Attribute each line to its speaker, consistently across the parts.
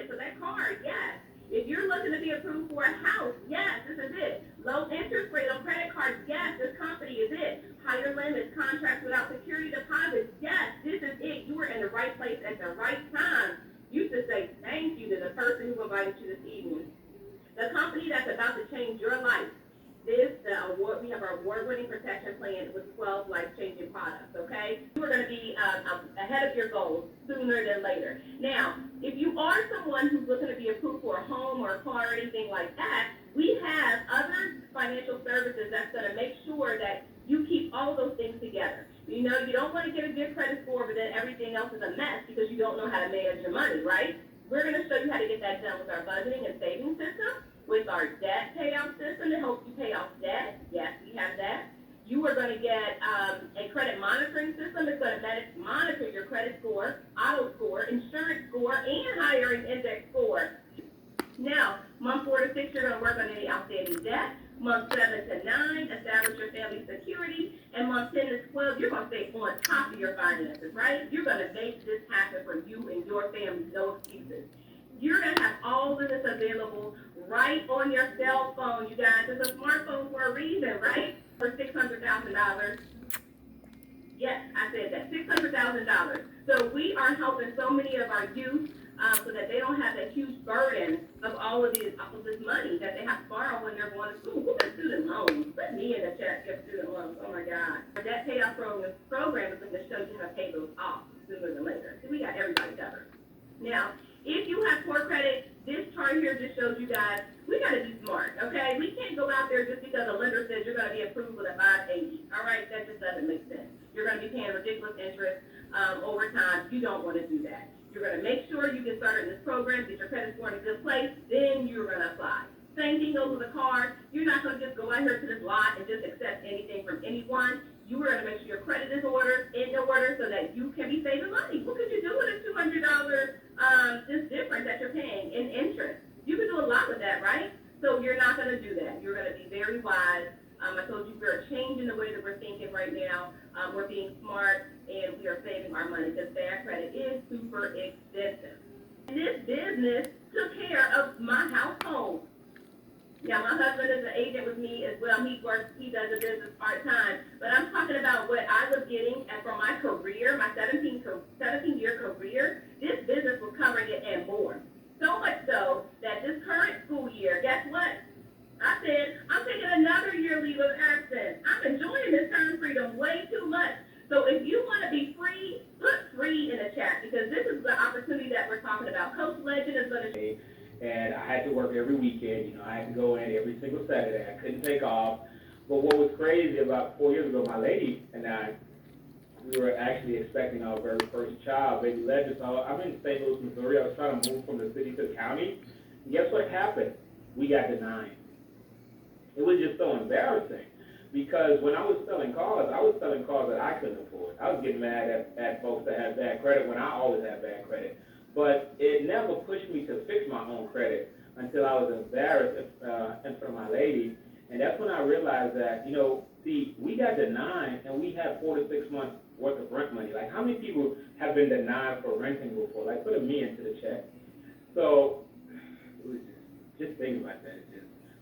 Speaker 1: it. So that card, yes. If you're looking to be approved for a house, yes, this is it. Low interest rate on credit cards, yes, this company is it. Higher limits, contracts without security deposits, yes, this is it. You were in the right place at the right time. You should say thank you to the person who invited you this evening. The company that's about to change your life. We have our award-winning protection plan with 12 life-changing products, okay? You are going to be ahead of your goals sooner than later. Now, if you are someone who's looking to be approved for a home or a car or anything like that, we have other financial services that's going to make sure that you keep all of those things together. You know, you don't want to get a good credit score, but then everything else is a mess because you don't know how to manage your money, right? We're going to show you how to get that done with our budgeting and saving system, with our debt payout system to help you pay off debt. Yes, we have that. You are going to get a credit monitoring system that's going to monitor your credit score, auto score, insurance score, and hiring index score. Now, month 4 to 6, you're going to work on any outstanding debt. Month 7 to 9, establish your family security. And month 10 to 12, you're going to stay on top of your finances, right? You're going to make this happen for you and your family, no excuses. You're going to have all of this available right on your cell phone, you guys. It's a smartphone for a reason, right? For $600,000. Yes, I said that, $600,000. So we are helping so many of our youth so that they don't have that huge burden of all of this money that they have to borrow when they're going to school. Who has student loans? Let me in the chat get student loans. Oh my God. Our debt payoff program is going to show you how to pay those off sooner than later. So we got everybody covered. Now, if you have poor credit, this chart here just shows you guys, we got to be smart, okay? We can't go out there just because a lender says you're going to be approved with a 580. All right, that just doesn't make sense. You're going to be paying ridiculous interest over time. You don't want to do that. You're going to make sure you get started in this program, get your credit score in a good place, then you're going to apply. Same thing goes with a car. You're not going to just go out here to this lot and just accept anything from anyone. You are going to make sure your credit is in order so that you can be saving money. What could you do with a $200 this difference that you're paying in interest? You can do a lot with that, right? So you're not going to do that. You're going to be very wise. I told you we're changing the way that we're thinking right now. We're being smart, and we are saving our money because bad credit is super expensive. And this business took care of my household. Now, my husband is an agent with me as well. He does the business part-time. But I'm talking about what I was getting from my career, my 17-year career. This business was covering it and more. So much so that this current school year, guess what? I said, I'm taking another year leave of absence. I'm enjoying this term freedom way too much. So if you want to be free, put free in the chat because this is the opportunity that we're talking about. Coach Legend is going to...
Speaker 2: And I had to work every weekend. You know, I had to go in every single Saturday. I couldn't take off. But what was crazy, about 4 years ago, my lady and I, we were actually expecting our very first child, baby Legend. So I'm in St. Louis, Missouri. I was trying to move from the city to the county. And guess what happened? We got denied. It was just so embarrassing because when I was selling cars that I couldn't afford. I was getting mad at folks that had bad credit when I always had bad credit. But it never pushed me to fix my own credit until I was embarrassed in front of my lady. And that's when I realized that, you know, see, we got denied and we had 4 to 6 months worth of rent money. Like, how many people have been denied for renting before? Like, put a me into the chat. So, it was just think about that.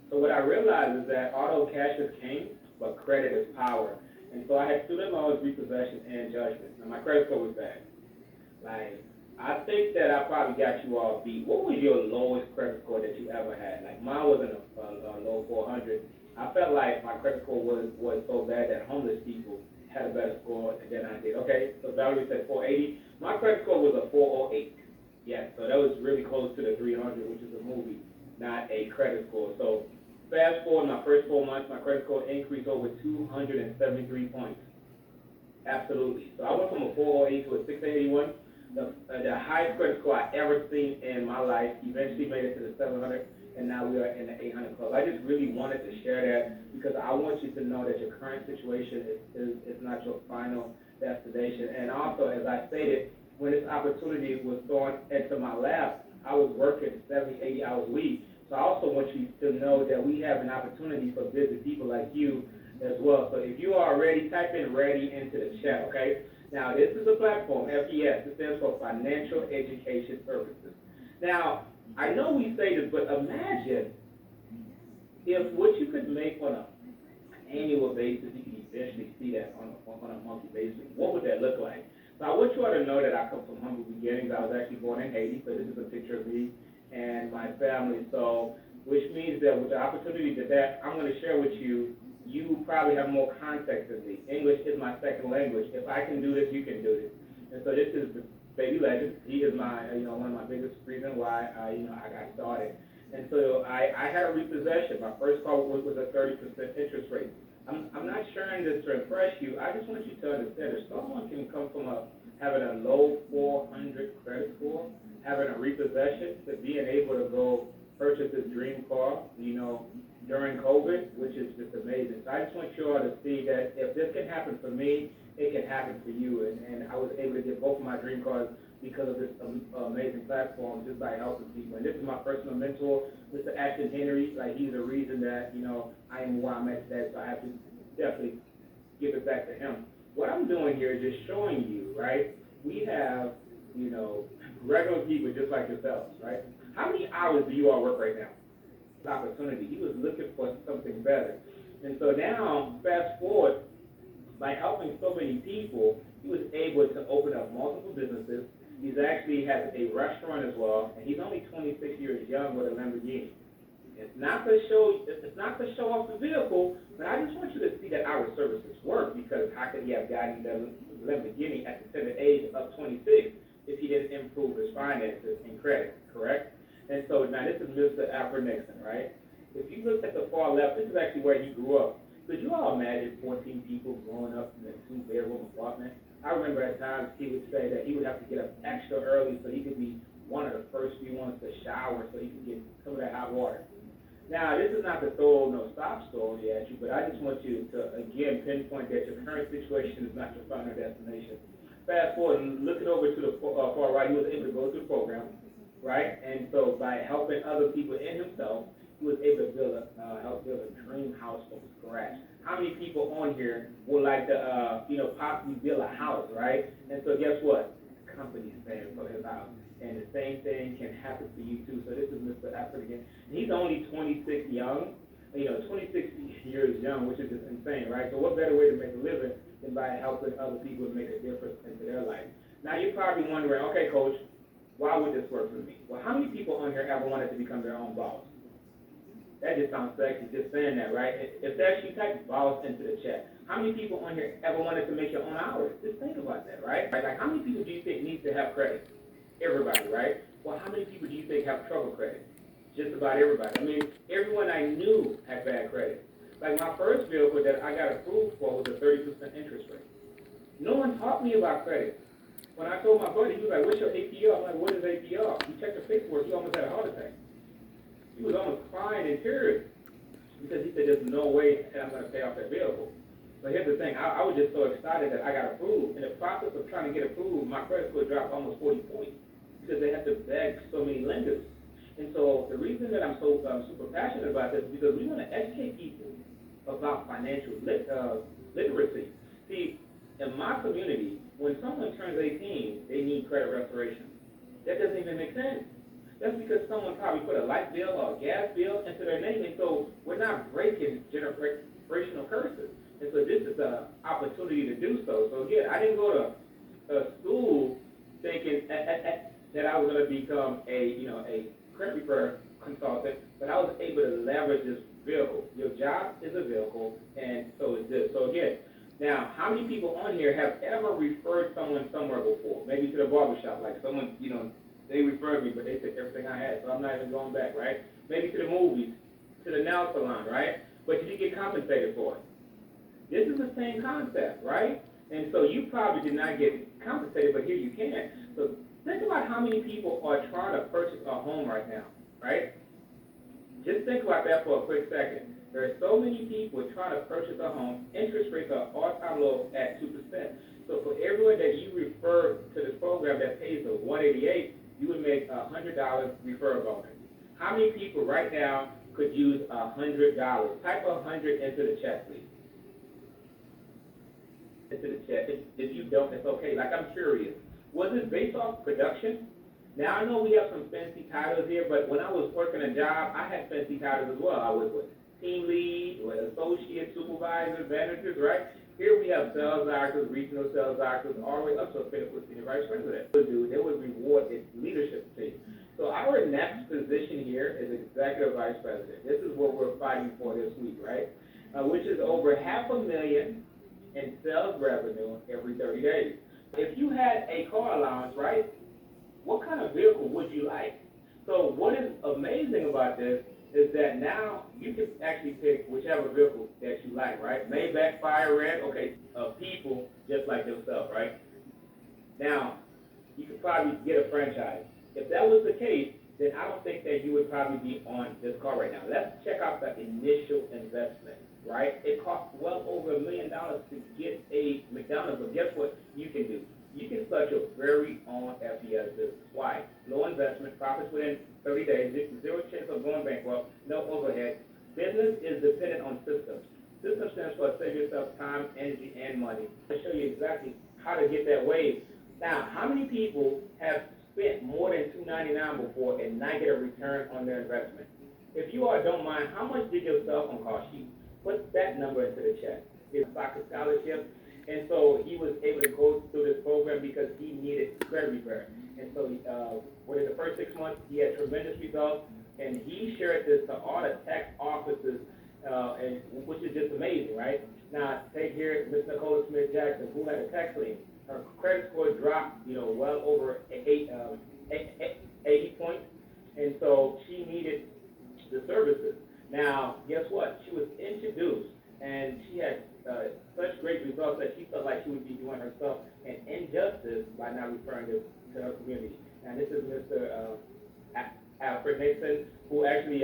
Speaker 2: So what I realized is that auto cash is king, but credit is power. And so I had student loans, repossession, and judgment. Now, my credit score was bad. Like, I think that I probably got you all beat. What was your lowest credit score that you ever had? Like, mine was in a low 400. I felt like my credit score was so bad that homeless people had a better score than I did. Okay, so Valerie said 480. My credit score was a 408. Yeah, so that was really close to the 300, which is a movie, not a credit score. So fast forward my first 4 months, my credit score increased over 273 points. Absolutely. So I went from a 408 to a 681. The highest credit score I ever seen in my life. Eventually made it to the 700, and now we are in the 800 club. I just really wanted to share that because I want you to know that your current situation is not your final destination. And also, as I stated, when this opportunity was thrown into my lap, I was working 70, 80 hours a week. So I also want you to know that we have an opportunity for busy people like you as well. So if you are ready, type in ready into the chat, okay? Now, this is a platform, FES. It stands for Financial Education Services. Now, I know we say this, but imagine if what you could make on an annual basis, you can eventually see that on a monthly basis. What would that look like? So I want you all to know that I come from humble beginnings. I was actually born in Haiti, so this is a picture of me and my family. So, which means that with the opportunity that I'm going to share with you, you probably have more context than me. English is my second language. If I can do this, you can do this. And so this is the baby legend. He is my, one of my biggest reasons why I got started. And so I had a repossession. My first car was a 30% interest rate. I'm not sharing this to impress you. I just want you to understand that someone can come from having a low 400 credit score, having a repossession, to being able to go purchase this dream car, during COVID, which is just amazing. So I just want you all to see that if this can happen for me, it can happen for you. And I was able to get both of my dream cars because of this amazing platform, just by helping people. And this is my personal mentor, Mr. Ashton Henry. Like, he's the reason that, I am where I'm at today, so I have to definitely give it back to him. What I'm doing here is just showing you, right, we have, regular people just like yourselves, right? How many hours do you all work right now? Opportunity. He was looking for something better. And so now, fast forward, by helping so many people, he was able to open up multiple businesses. He's actually has a restaurant as well, and he's only 26 years young with a Lamborghini. It's not to show off the vehicle, but I just want you to see that our services work, because how could he have gotten the Lamborghini at the tender age of 26 if he didn't improve his finances and credit, correct? And so now this is Mr. Alfred Nixon, right? If you look at the far left, this is actually where he grew up. Could you all imagine 14 people growing up in a 2-bedroom apartment? I remember at times he would say that he would have to get up extra early so he could be one of the first few ones to shower so he could get some of that hot water. Now, this is not to throw no stop story at you, but I just want you to, again, pinpoint that your current situation is not your final destination. Fast forward, looking over to the far right, he was able to go through the program, right? And so by helping other people and himself, he was able to help build a dream house from scratch. How many people on here would like to, possibly build a house, right? And so guess what? The company's paying for his house. And the same thing can happen for you too. So this is Mr. Effort again. And he's only 26 young, 26 years young, which is just insane, right? So what better way to make a living than by helping other people to make a difference into their life? Now you're probably wondering, okay, coach, why would this work for me? Well, how many people on here ever wanted to become their own boss? That just sounds sexy, just saying that, right? If that's you, type boss into the chat. How many people on here ever wanted to make your own hours? Just think about that, right? Like, how many people do you think needs to have credit? Everybody, right? Well, how many people do you think have trouble credit? Just about everybody. I mean, everyone I knew had bad credit. Like, my first vehicle that I got approved for was a 30% interest rate. No one taught me about credit. When I told my buddy, he was like, what's your APR? I'm like, what is APR? He checked the paperwork, he almost had a heart attack. He was almost crying in tears because he said, there's no way that I'm going to pay off that vehicle. But here's the thing, I was just so excited that I got approved. In the process of trying to get approved, my credit score dropped almost 40 points because they had to beg so many lenders. And so the reason that I'm so super passionate about this is because we want to educate people about financial literacy. See, in my community, when someone turns 18, they need credit restoration. That doesn't even make sense. That's because someone probably put a light bill or a gas bill into their name, and so we're not breaking generational curses. And so this is an opportunity to do so. So again, I didn't go to school thinking that I was going to become a credit repair consultant, but I was able to leverage this vehicle. Your job is a vehicle, and so is this. So again, now, how many people on here have ever referred someone somewhere before? Maybe to the barbershop, like someone, they referred me, but they took everything I had, so I'm not even going back, right? Maybe to the movies, to the nail salon, right? But you didn't get compensated for it. This is the same concept, right? And so you probably did not get compensated, but here you can. So think about how many people are trying to purchase a home right now, right? Just think about that for a quick second. There are so many people trying to purchase a home. Interest rates are all-time low at 2%. So for everyone that you refer to this program that pays the $188, you would make a $100 referral bonus. How many people right now could use $100? Type 100 into the chat, please. Into the chat. If you don't, it's okay. Like, I'm curious. Was this based off production? Now, I know we have some fancy titles here, but when I was working a job, I had fancy titles as well. I was with team lead, with associate, supervisor, managers, right? Here we have sales directors, regional sales directors, all the way up to a clinical senior vice president. They would reward its leadership team. So our next position here is executive vice president. This is what we're fighting for this week, right? Which is over $500,000 in sales revenue every 30 days. If you had a car allowance, right, what kind of vehicle would you like? So what is amazing about this is that now you can actually pick whichever vehicle that you like, right? Maybach, Fire Red, okay, people just like yourself, right? Now, you could probably get a franchise. If that was the case, then I don't think that you would probably be on this car right now. Let's check out the initial investment, right? It costs well over $1 million to get a McDonald's, but guess what you can do? You can start your very own FBS business. Why? Low investment, profits within 30 days, zero chance of going bankrupt, no overhead. Business is dependent on systems. Systems stands for save yourself time, energy, and money. I'll show you exactly how to get that wave. Now, how many people have spent more than $299 before and not get a return on their investment? If you all don't mind, how much did your cell phone cost you? Put that number into the chat. It's a soccer scholarship. And so he was able to go through this program because he needed credit repair. And so within the first 6 months, he had tremendous results. And he shared this to all the tax offices, and which is just amazing, right? Now, take here Ms. Nicola Smith Jackson, who had a tax lien. Her credit score dropped, well over 80 points. And so she needed the services. Now, guess what? She was introduced, and she had such great results that she felt like she would be doing herself an injustice by not referring this to her community. And this is Mr. Alfred Nixon, who actually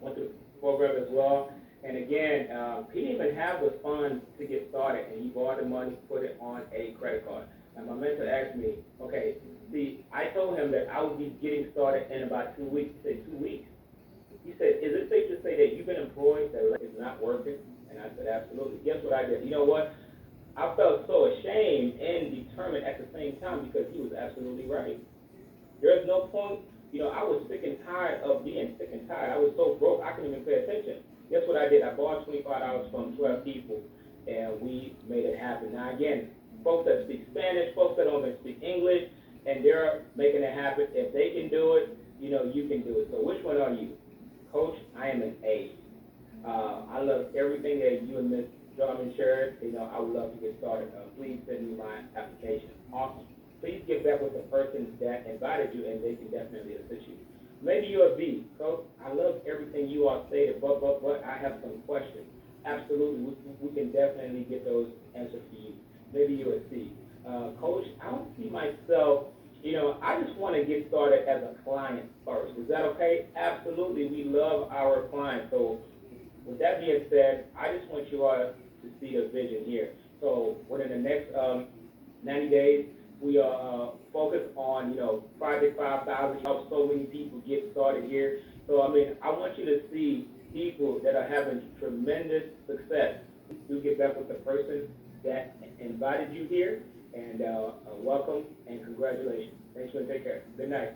Speaker 2: went through the program as well. And again, he didn't even have the funds to get started, and he borrowed the money, put it on a credit card. And my mentor asked me, okay, see, I told him that I would be getting started in about 2 weeks. He said, 2 weeks? He said, is it safe to say that you've been employed, that it's not working? And I said, absolutely. Guess what I did? You know what? I felt so ashamed and determined at the same time because he was absolutely right. There's no point, I was sick and tired of being sick and tired. I was so broke, I couldn't even pay attention. Guess what I did? I borrowed $25 from 12 people, and we made it happen. Now, again, folks that speak Spanish, folks that don't even speak English, and they're making it happen. If they can do it, you can do it. So which one are you? Coach, I am an A. I love everything that you and Ms. Jarman shared. I would love to get started. Please send me my application. Awesome. Please get back with the person that invited you, and they can definitely assist you. Maybe you're a B. Coach, I love everything you all stated, but I have some questions. Absolutely, we can definitely get those answers for you. Maybe you're a C. Coach, I don't see myself, I just want to get started as a client first. Is that okay? Absolutely, we love our clients. So with that being said, I just want you all to see the vision here. So within the next 90 days, we are focused on, Project 5,000, help so many people get started here. So, I want you to see people that are having tremendous success. Do get back with the person that invited you here, and welcome and congratulations. Thanks for taking care. Good night.